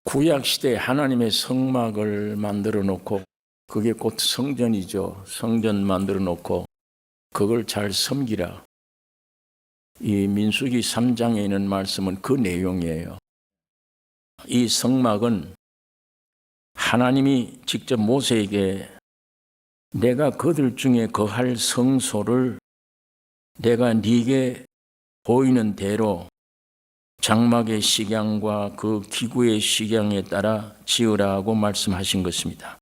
구약시대에 하나님의 성막을 만들어 놓고, 그게 곧 성전이죠. 성전 만들어 놓고 그걸 잘 섬기라. 이 민수기 3장에 있는 말씀은 그 내용이에요. 이 성막은 하나님이 직접 모세에게 내가 그들 중에 거할 성소를 내가 네게 보이는 대로 장막의 식양과 그 기구의 식양에 따라 지으라고 말씀하신 것입니다.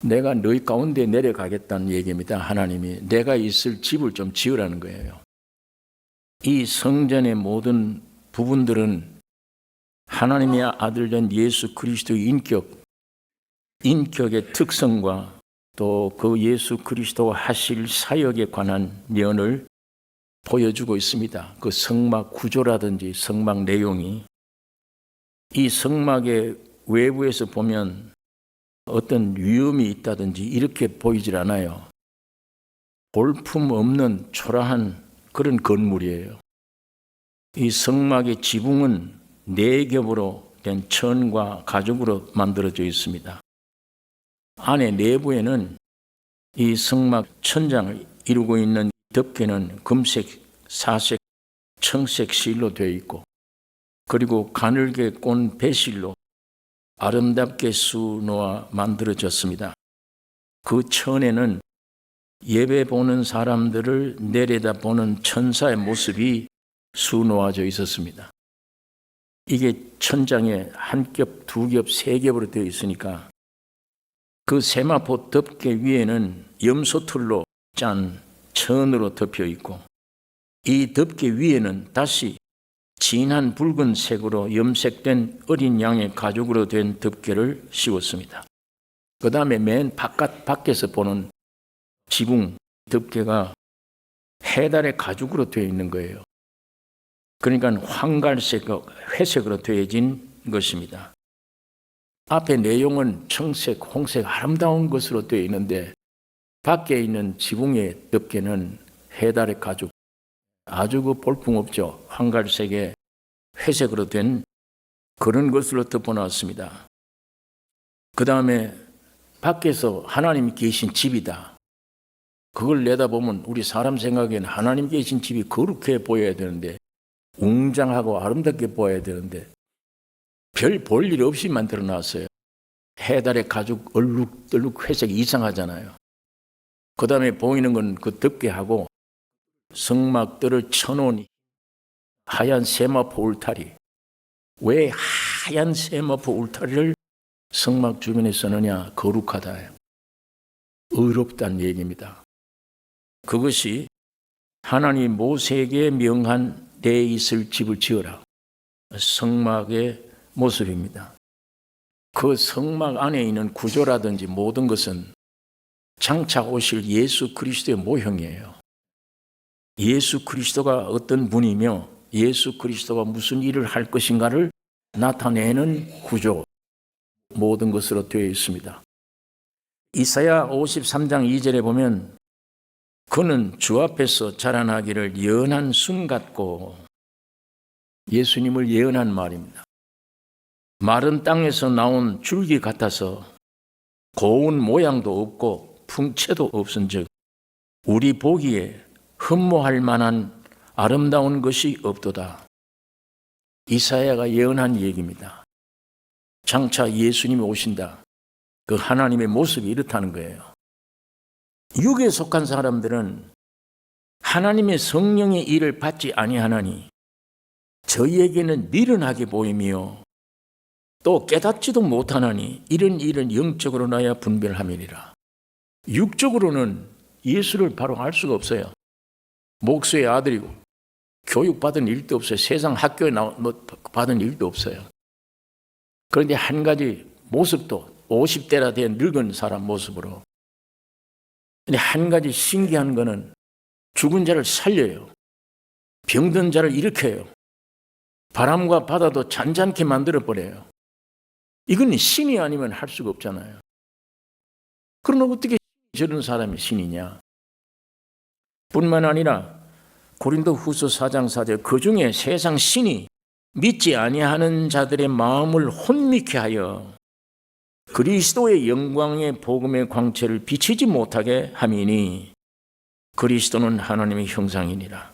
내가 너희 가운데 내려가겠다는 얘기입니다. 하나님이 내가 있을 집을 좀 지으라는 거예요. 이 성전의 모든 부분들은 하나님의 아들된 예수 그리스도의 인격의 특성과 또 그 예수 그리스도가 하실 사역에 관한 면을 보여주고 있습니다. 그 성막 구조라든지 성막 내용이 이 성막의 외부에서 보면 어떤 위험이 있다든지 이렇게 보이질 않아요. 볼품 없는 초라한 그런 건물이에요. 이 성막의 지붕은 4겹으로 된 천과 가죽으로 만들어져 있습니다. 안에 내부에는 이 성막 천장을 이루고 있는 덮개는 금색, 사색, 청색 실로 되어 있고, 그리고 가늘게 꼰 배실로 아름답게 수놓아 만들어졌습니다. 그 천에는 예배 보는 사람들을 내려다보는 천사의 모습이 수놓아져 있었습니다. 이게 천장에 한 겹, 두 겹, 세 겹으로 되어 있으니까 그 세마포 덮개 위에는 염소털로 짠 천으로 덮여 있고, 이 덮개 위에는 다시 진한 붉은색으로 염색된 어린 양의 가죽으로 된 덮개를 씌웠습니다. 그 다음에 맨 밖에서 보는 지붕 덮개가 해달의 가죽으로 되어 있는 거예요. 그러니까 황갈색, 회색으로 되어진 것입니다. 앞에 내용은 청색, 홍색 아름다운 것으로 되어 있는데 밖에 있는 지붕의 덮개는 해달의 가죽, 아주 그 볼품없죠. 황갈색의 회색으로 된 그런 것으로 덮어놨습니다. 그 다음에 밖에서 하나님이 계신 집이다. 그걸 내다보면 우리 사람 생각에는 하나님 계신 집이 거룩해 보여야 되는데, 웅장하고 아름답게 보여야 되는데 별 볼 일 없이 만들어 놨어요. 해달의 가죽 얼룩덜룩 회색이 이상하잖아요. 그 다음에 보이는 건 그 덮개하고 성막들을 쳐놓은 하얀 세마포 울타리. 왜 하얀 세마포 울타리를 성막 주변에 써느냐? 거룩하다, 의롭다는 얘기입니다. 그것이 하나님 모세에게 명한 내 있을 집을 지어라, 성막의 모습입니다. 그 성막 안에 있는 구조라든지 모든 것은 장차 오실 예수 그리스도의 모형이에요. 예수 그리스도가 어떤 분이며 예수 그리스도가 무슨 일을 할 것인가를 나타내는 구조, 모든 것으로 되어 있습니다. 이사야 53장 2절에 보면 그는 주 앞에서 자라나기를 연한 순 같고, 예수님을 예언한 말입니다. 마른 땅에서 나온 줄기 같아서 고운 모양도 없고 풍채도 없은즉 우리 보기에 흠모할 만한 아름다운 것이 없도다. 이사야가 예언한 얘기입니다. 장차 예수님이 오신다. 그 하나님의 모습이 이렇다는 거예요. 육에 속한 사람들은 하나님의 성령의 일을 받지 아니하나니 저희에게는 미련하게 보이며 또 깨닫지도 못하나니 이런 일은 영적으로 나야 분별함이니라. 육적으로는 예수를 바로 알 수가 없어요. 목수의 아들이고 교육받은 일도 없어요. 세상 학교에 받은 일도 없어요. 그런데 한 가지 모습도 50대라 된 늙은 사람 모습으로. 근데 한 가지 신기한 거는 죽은 자를 살려요. 병든 자를 일으켜요. 바람과 바다도 잔잔케 만들어버려요. 이건 신이 아니면 할 수가 없잖아요. 그러면 어떻게 저런 사람이 신이냐? 뿐만 아니라 고린도 후서 4장 4절 그 중에 세상 신이 믿지 아니하는 자들의 마음을 혼미케 하여 그리스도의 영광의 복음의 광채를 비치지 못하게 함이니 그리스도는 하나님의 형상이니라.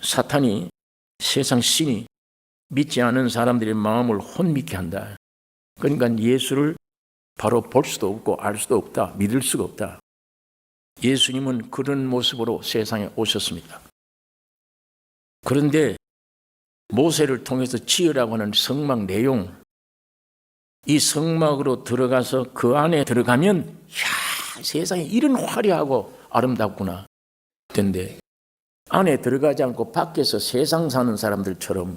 사탄이, 세상 신이 믿지 않은 사람들의 마음을 혼미케 한다. 그러니까 예수를 바로 볼 수도 없고 알 수도 없다. 믿을 수가 없다. 예수님은 그런 모습으로 세상에 오셨습니다. 그런데 모세를 통해서 지으라고 하는 성막 내용, 이 성막으로 들어가서 그 안에 들어가면 야, 세상에 이런 화려하고 아름답구나. 근데 안에 들어가지 않고 밖에서 세상 사는 사람들처럼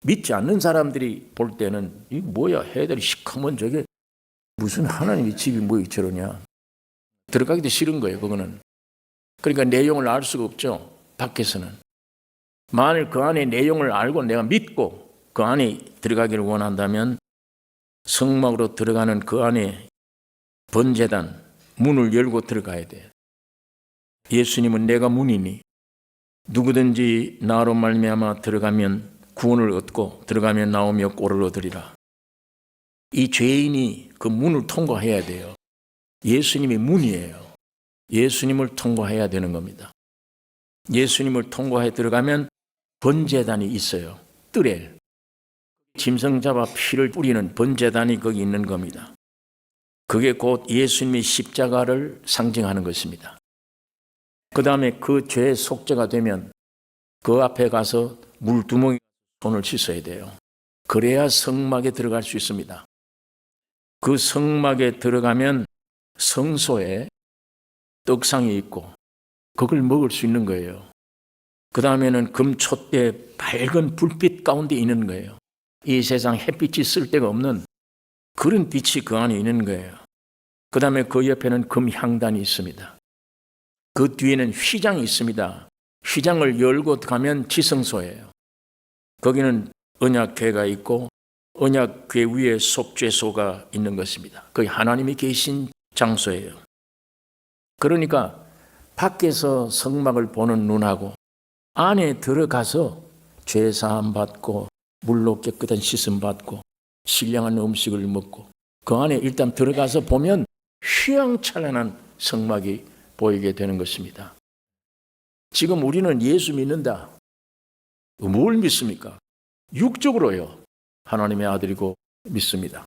믿지 않는 사람들이 볼 때는 이 뭐야, 해들이 시커먼 저게 무슨 하나님의 집이 뭐 저러냐. 들어가기도 싫은 거예요, 그거는. 그러니까 내용을 알 수가 없죠, 밖에서는. 만일 그 안에 내용을 알고 내가 믿고 그 안에 들어가기를 원한다면 성막으로 들어가는 그 안에 번제단 문을 열고 들어가야 돼요. 예수님은 내가 문이니 누구든지 나로 말미암아 들어가면 구원을 얻고 들어가면 나오며 꼴을 얻으리라. 이 죄인이 그 문을 통과해야 돼요. 예수님이 문이에요. 예수님을 통과해야 되는 겁니다. 예수님을 통과해 들어가면 번제단이 있어요. 뜰에 짐승 잡아 피를 뿌리는 번제단이 거기 있는 겁니다. 그게 곧 예수님의 십자가를 상징하는 것입니다. 그 다음에 그 죄의 속죄가 되면 그 앞에 가서 물두멍에 손을 씻어야 돼요. 그래야 성막에 들어갈 수 있습니다. 그 성막에 들어가면 성소에 떡상이 있고 그걸 먹을 수 있는 거예요. 그 다음에는 금촛대 밝은 불빛 가운데 있는 거예요. 이 세상 햇빛이 쓸 데가 없는 그런 빛이 그 안에 있는 거예요. 그 다음에 그 옆에는 금향단이 있습니다. 그 뒤에는 휘장이 있습니다. 휘장을 열고 가면 지성소예요. 거기는 언약궤가 있고 언약궤 위에 속죄소가 있는 것입니다. 거기 하나님이 계신 장소예요. 그러니까 밖에서 성막을 보는 눈하고 안에 들어가서 죄사함 받고 물로 깨끗한 씻음 받고 신령한 음식을 먹고 그 안에 일단 들어가서 보면 휘황찬란한 성막이 보이게 되는 것입니다. 지금 우리는 예수 믿는다. 뭘 믿습니까? 육적으로요. 하나님의 아들이고 믿습니다.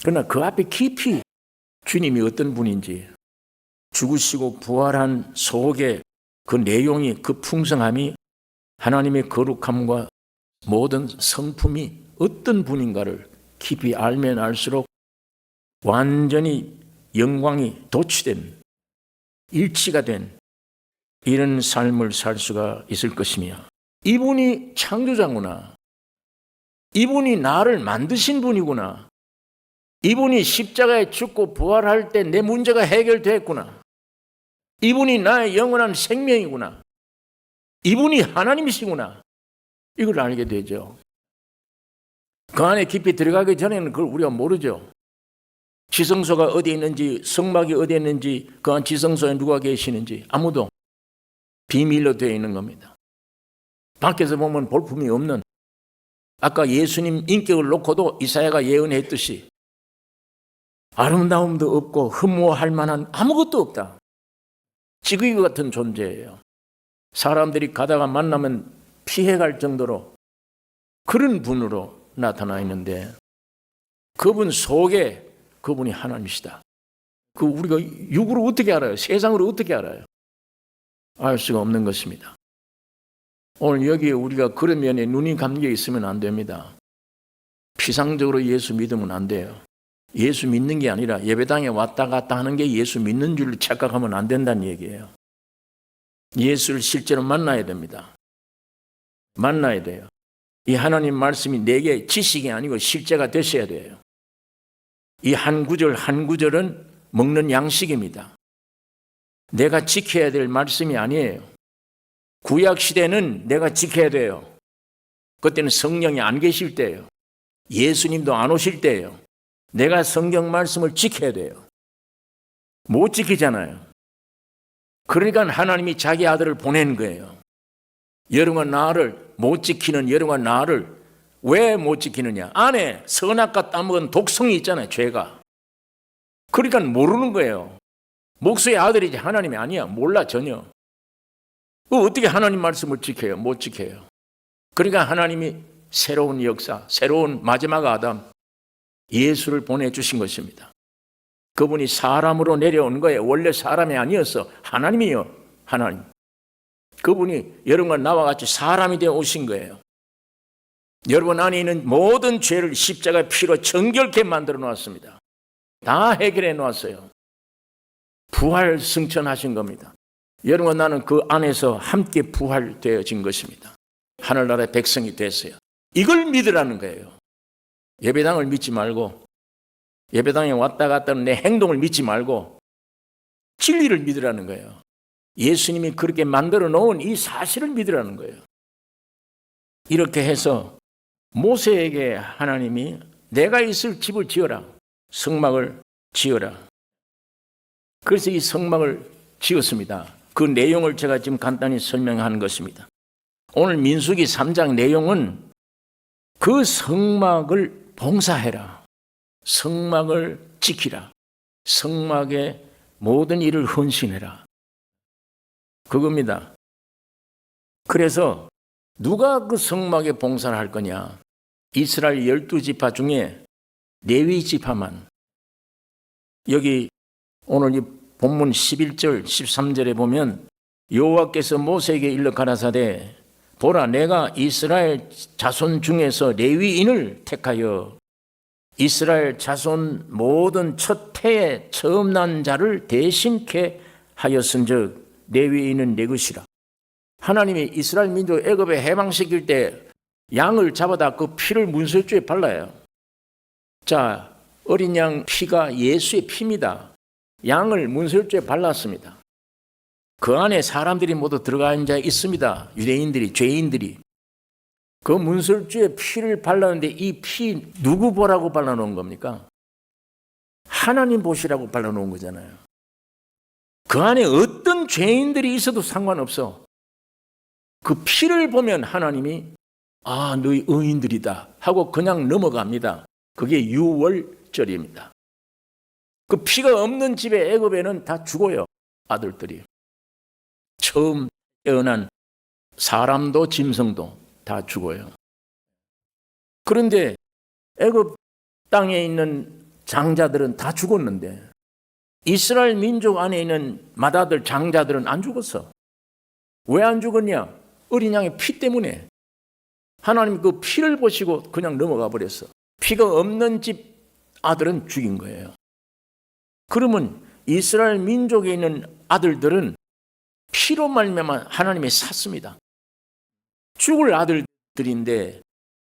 그러나 그 앞에 깊이 주님이 어떤 분인지 죽으시고 부활한 속에 그 내용이, 그 풍성함이, 하나님의 거룩함과 모든 성품이 어떤 분인가를 깊이 알면 알수록 완전히 영광이 도취된, 일치가 된 이런 삶을 살 수가 있을 것이며, 이분이 창조자구나, 이분이 나를 만드신 분이구나, 이분이 십자가에 죽고 부활할 때 내 문제가 해결됐구나, 이분이 나의 영원한 생명이구나, 이분이 하나님이시구나, 이걸 알게 되죠. 그 안에 깊이 들어가기 전에는 그걸 우리가 모르죠. 지성소가 어디에 있는지, 성막이 어디에 있는지, 그 안 지성소에 누가 계시는지 아무도 비밀로 되어 있는 겁니다. 밖에서 보면 볼품이 없는, 아까 예수님 인격을 놓고도 이사야가 예언했듯이 아름다움도 없고 흠모할 만한 아무것도 없다. 찌꺼기 같은 존재예요. 사람들이 가다가 만나면 피해갈 정도로 그런 분으로 나타나 있는데, 그분 속에 그분이 하나님이시다. 그 우리가 육으로 어떻게 알아요? 세상으로 어떻게 알아요? 알 수가 없는 것입니다. 오늘 여기에 우리가 그런 면에 눈이 감겨 있으면 안 됩니다. 피상적으로 예수 믿으면 안 돼요. 예수 믿는 게 아니라 예배당에 왔다 갔다 하는 게 예수 믿는 줄 착각하면 안 된다는 얘기예요. 예수를 실제로 만나야 됩니다. 만나야 돼요. 이 하나님 말씀이 내게 지식이 아니고 실제가 되셔야 돼요. 이 한 구절 한 구절은 먹는 양식입니다. 내가 지켜야 될 말씀이 아니에요. 구약 시대는 내가 지켜야 돼요. 그때는 성령이 안 계실 때예요. 예수님도 안 오실 때예요. 내가 성경 말씀을 지켜야 돼요. 못 지키잖아요. 그러니까 하나님이 자기 아들을 보낸 거예요. 여러분과 나를 못 지키는 여러분과 나를 왜 못 지키느냐? 안에 선악과 따먹은 독성이 있잖아요, 죄가. 그러니까 모르는 거예요. 목수의 아들이지 하나님이 아니야. 몰라 전혀. 어떻게 하나님 말씀을 지켜요? 못 지켜요. 그러니까 하나님이 새로운 역사, 새로운 마지막 아담 예수를 보내주신 것입니다. 그분이 사람으로 내려온 거예요. 원래 사람이 아니었어. 하나님이요. 하나님. 그분이 여러분과 나와 같이 사람이 되어 오신 거예요. 여러분 안에 있는 모든 죄를 십자가의 피로 정결케 만들어 놓았습니다. 다 해결해 놓았어요. 부활 승천하신 겁니다. 여러분과 나는 그 안에서 함께 부활되어진 것입니다. 하늘나라의 백성이 됐어요. 이걸 믿으라는 거예요. 예배당을 믿지 말고, 예배당에 왔다 갔다 하는 내 행동을 믿지 말고 진리를 믿으라는 거예요. 예수님이 그렇게 만들어 놓은 이 사실을 믿으라는 거예요. 이렇게 해서 모세에게 하나님이 내가 있을 집을 지어라. 성막을 지어라. 그래서 이 성막을 지었습니다. 그 내용을 제가 지금 간단히 설명하는 것입니다. 오늘 민수기 3장 내용은 그 성막을 봉사해라. 성막을 지키라. 성막의 모든 일을 헌신해라. 그겁니다. 그래서 누가 그 성막에 봉사를 할 거냐? 이스라엘 12지파 중에 레위 지파만. 여기 오늘 이 본문 11절 13절에 보면 여호와께서 모세에게 일러 가라사대 보라 내가 이스라엘 자손 중에서 레위인을 택하여 이스라엘 자손 모든 첫 태에 처음 난 자를 대신케 하였은즉 레위인은 내 것이라. 하나님이 이스라엘 민족 애굽에 해방시킬 때 양을 잡아다 그 피를 문설주에 발라요. 자, 어린 양 피가 예수의 피입니다. 양을 문설주에 발랐습니다. 그 안에 사람들이 모두 들어가 앉아 있습니다. 유대인들이, 죄인들이. 그 문설주에 피를 발랐는데 이 피 누구 보라고 발라놓은 겁니까? 하나님 보시라고 발라놓은 거잖아요. 그 안에 어떤 죄인들이 있어도 상관없어. 그 피를 보면 하나님이 아, 너희 의인들이다 하고 그냥 넘어갑니다. 그게 유월절입니다. 그 피가 없는 집에 애굽에는 다 죽어요. 아들들이. 처음 태어난 사람도 짐승도 다 죽어요. 그런데 애굽 땅에 있는 장자들은 다 죽었는데 이스라엘 민족 안에 있는 맏아들 장자들은 안 죽었어. 왜 안 죽었냐? 어린 양의 피 때문에. 하나님 그 피를 보시고 그냥 넘어가 버렸어. 피가 없는 집 아들은 죽인 거예요. 그러면 이스라엘 민족에 있는 아들들은 피로 말미암아 하나님이 샀습니다. 죽을 아들들인데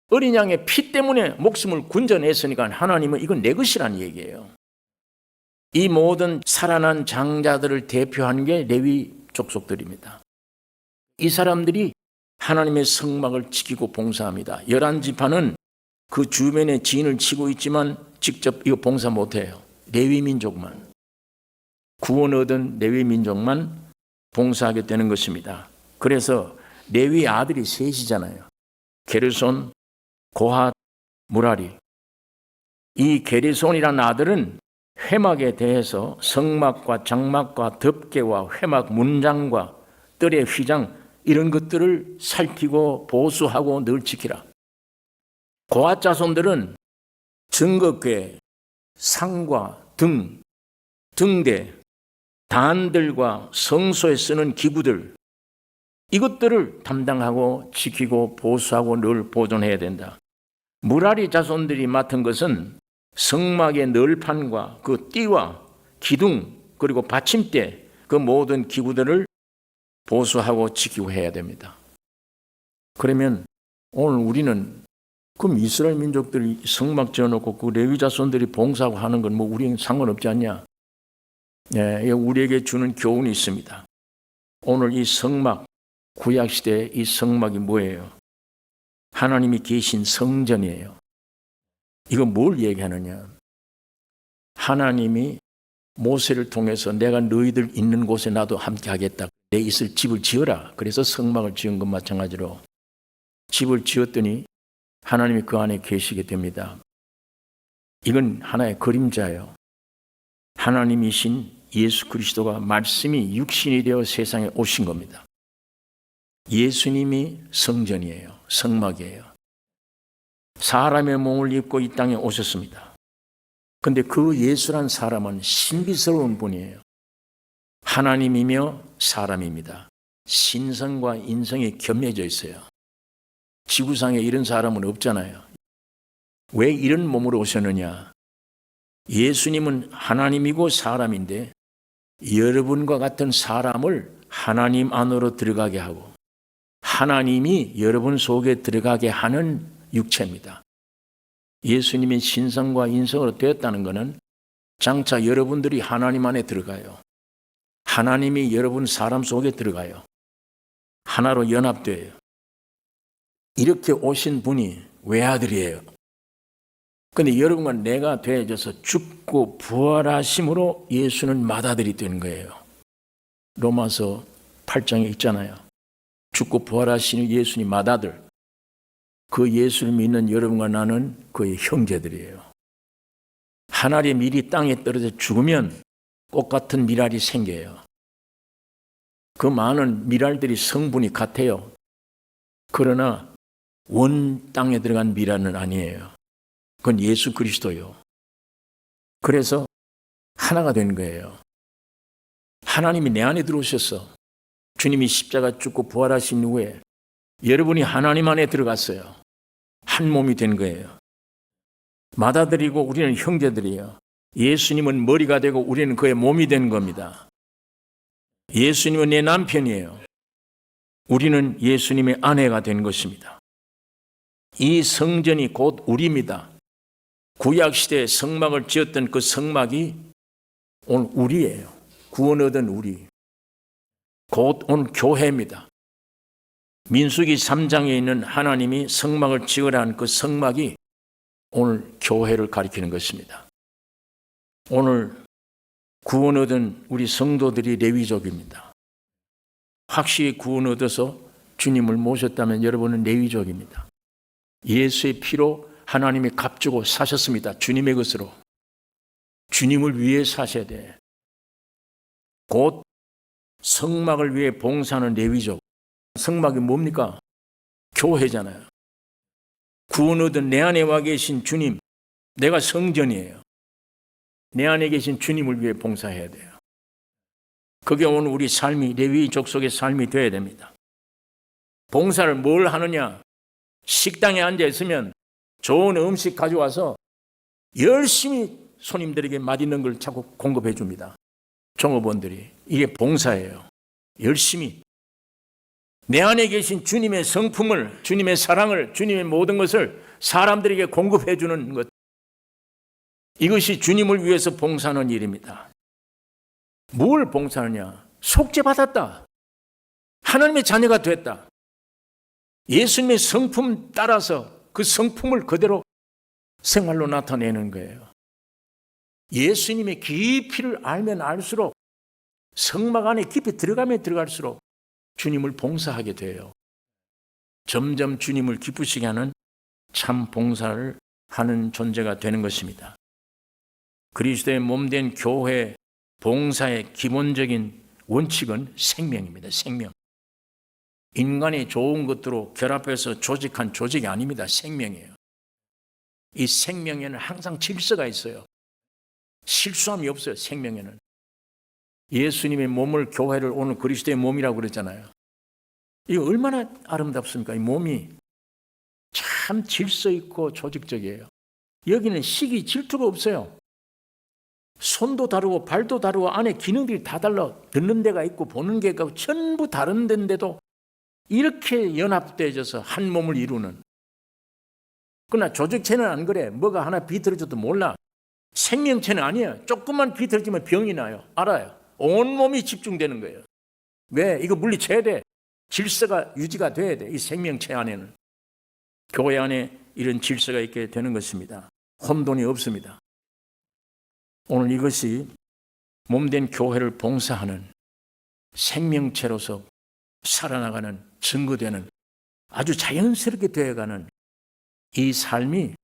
어린 양의 피 때문에 목숨을 군전했으니까 하나님은 이건 내 것이라는 얘기예요. 이 모든 살아난 장자들을 대표하는 게 레위 족속들입니다. 이 사람들이 하나님의 성막을 지키고 봉사합니다. 11지파는 그 주변에 진을 치고 있지만 직접 이거 봉사 못해요. 레위 민족만. 구원 얻은 레위 민족만 봉사하게 되는 것입니다. 그래서 레위 아들이 셋이잖아요. 게르손, 고핫, 무라리. 이 게르손이라는 아들은 회막에 대해서 성막과 장막과 덮개와 회막 문장과 뜰의 휘장 이런 것들을 살피고 보수하고 늘 지키라. 고핫 자손들은 증거궤, 상과 등, 등대, 단들과 성소에 쓰는 기구들 이것들을 담당하고 지키고 보수하고 늘 보존해야 된다. 무라리 자손들이 맡은 것은 성막의 널판과 그 띠와 기둥 그리고 받침대 그 모든 기구들을 보수하고 지키고 해야 됩니다. 그러면 오늘 우리는 그럼 이스라엘 민족들이 성막 지어놓고 그 레위 자손들이 봉사하고 하는 건 뭐 우리는 상관없지 않냐? 네, 우리에게 주는 교훈이 있습니다. 오늘 이 성막, 구약시대의 이 성막이 뭐예요? 하나님이 계신 성전이에요. 이거 뭘 얘기하느냐? 하나님이 모세를 통해서 내가 너희들 있는 곳에 나도 함께 하겠다. 내 있을 집을 지어라. 그래서 성막을 지은 것 마찬가지로 집을 지었더니 하나님이 그 안에 계시게 됩니다. 이건 하나의 그림자예요. 하나님이신 예수 그리스도가 말씀이 육신이 되어 세상에 오신 겁니다. 예수님이 성전이에요. 성막이에요. 사람의 몸을 입고 이 땅에 오셨습니다. 그런데 그 예수란 사람은 신비스러운 분이에요. 하나님이며 사람입니다. 신성과 인성이 겸해져 있어요. 지구상에 이런 사람은 없잖아요. 왜 이런 몸으로 오셨느냐? 예수님은 하나님이고 사람인데 여러분과 같은 사람을 하나님 안으로 들어가게 하고 하나님이 여러분 속에 들어가게 하는 육체입니다. 예수님이 신성과 인성으로 되었다는 것은 장차 여러분들이 하나님 안에 들어가요. 하나님이 여러분 사람 속에 들어가요. 하나로 연합돼요. 이렇게 오신 분이 외아들이에요. 그런데 여러분과 내가 되어져서 죽고 부활하심으로 예수는 맏아들이 된 거예요. 로마서 8장에 있잖아요. 죽고 부활하시는 예수님 맏아들. 그 예수를 믿는 여러분과 나는 그의 형제들이에요. 하늘의 밀이 땅에 떨어져 죽으면 꽃 같은 밀알이 생겨요. 그 많은 밀알들이 성분이 같아요. 그러나 원 땅에 들어간 밀알은 아니에요. 그건 예수 그리스도요. 그래서 하나가 된 거예요. 하나님이 내 안에 들어오셨어. 주님이 십자가 죽고 부활하신 후에 여러분이 하나님 안에 들어갔어요. 한 몸이 된 거예요. 맏아들이고 우리는 형제들이에요. 예수님은 머리가 되고 우리는 그의 몸이 된 겁니다. 예수님은 내 남편이에요. 우리는 예수님의 아내가 된 것입니다. 이 성전이 곧 우리입니다. 구약시대에 성막을 지었던 그 성막이 오늘 우리예요. 구원 얻은 우리. 곧 오늘 교회입니다. 민수기 3장에 있는 하나님이 성막을 지으라 한 그 성막이 오늘 교회를 가리키는 것입니다. 오늘 구원 얻은 우리 성도들이 레위족입니다. 확실히 구원 얻어서 주님을 모셨다면 여러분은 레위족입니다. 예수의 피로 하나님이 값주고 사셨습니다. 주님의 것으로. 주님을 위해 사셔야 돼. 곧 성막을 위해 봉사하는 레위족. 성막이 뭡니까? 교회잖아요. 구원 얻은 내 안에 와 계신 주님, 내가 성전이에요. 내 안에 계신 주님을 위해 봉사해야 돼요. 그게 오늘 우리 삶이 레위 족속의 삶이 되어야 됩니다. 봉사를 뭘 하느냐? 식당에 앉아 있으면 좋은 음식 가져와서 열심히 손님들에게 맛있는 걸 자꾸 공급해 줍니다. 종업원들이. 이게 봉사예요. 열심히. 내 안에 계신 주님의 성품을, 주님의 사랑을, 주님의 모든 것을 사람들에게 공급해 주는 것. 이것이 주님을 위해서 봉사하는 일입니다. 뭘 봉사하느냐? 속죄받았다. 하나님의 자녀가 됐다. 예수님의 성품 따라서 그 성품을 그대로 생활로 나타내는 거예요. 예수님의 깊이를 알면 알수록 성막 안에 깊이 들어가면 들어갈수록 주님을 봉사하게 돼요. 점점 주님을 기쁘시게 하는 참 봉사를 하는 존재가 되는 것입니다. 그리스도의 몸된 교회 봉사의 기본적인 원칙은 생명입니다. 생명. 인간의 좋은 것들로 결합해서 조직한 조직이 아닙니다. 생명이에요. 이 생명에는 항상 질서가 있어요. 실수함이 없어요. 생명에는. 예수님의 몸을 교회를 오늘 그리스도의 몸이라고 그랬잖아요. 이거 얼마나 아름답습니까? 이 몸이 참 질서 있고 조직적이에요. 여기는 시기 질투가 없어요. 손도 다르고 발도 다르고 안에 기능들이 다 달라. 듣는 데가 있고 보는 데가 있고 전부 다른 데인데도 이렇게 연합되어져서 한 몸을 이루는. 그러나 조직체는 안 그래. 뭐가 하나 비틀어져도 몰라. 생명체는 아니에요. 조금만 비틀어지면 병이 나요. 알아요. 온 몸이 집중되는 거예요. 왜? 이거 물리쳐야 돼. 질서가 유지가 돼야 돼. 이 생명체 안에는. 교회 안에 이런 질서가 있게 되는 것입니다. 혼돈이 없습니다. 오늘 이것이 몸된 교회를 봉사하는 생명체로서 살아나가는, 증거되는, 아주 자연스럽게 되어가는 이 삶이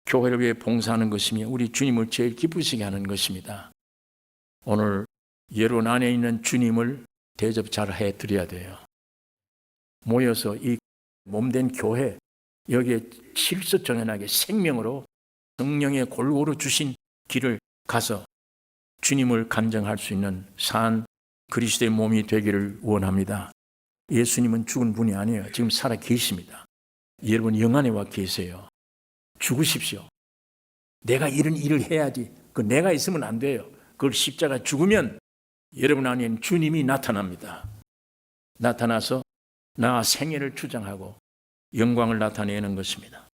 교회를 위해 봉사하는 것이며 우리 주님을 제일 기쁘시게 하는 것입니다. 오늘 여러분 안에 있는 주님을 대접 잘 해드려야 돼요. 모여서 이 몸된 교회, 여기에 실수정연하게 생명으로 성령의 골고루 주신 길을 가서 주님을 간증할 수 있는 산 그리스도의 몸이 되기를 원합니다. 예수님은 죽은 분이 아니에요. 지금 살아 계십니다. 여러분 영안에 와 계세요. 죽으십시오. 내가 이런 일을 해야지. 그 내가 있으면 안 돼요. 그걸 십자가 죽으면 여러분 안에는 주님이 나타납니다. 나타나서 나 생애를 주장하고 영광을 나타내는 것입니다.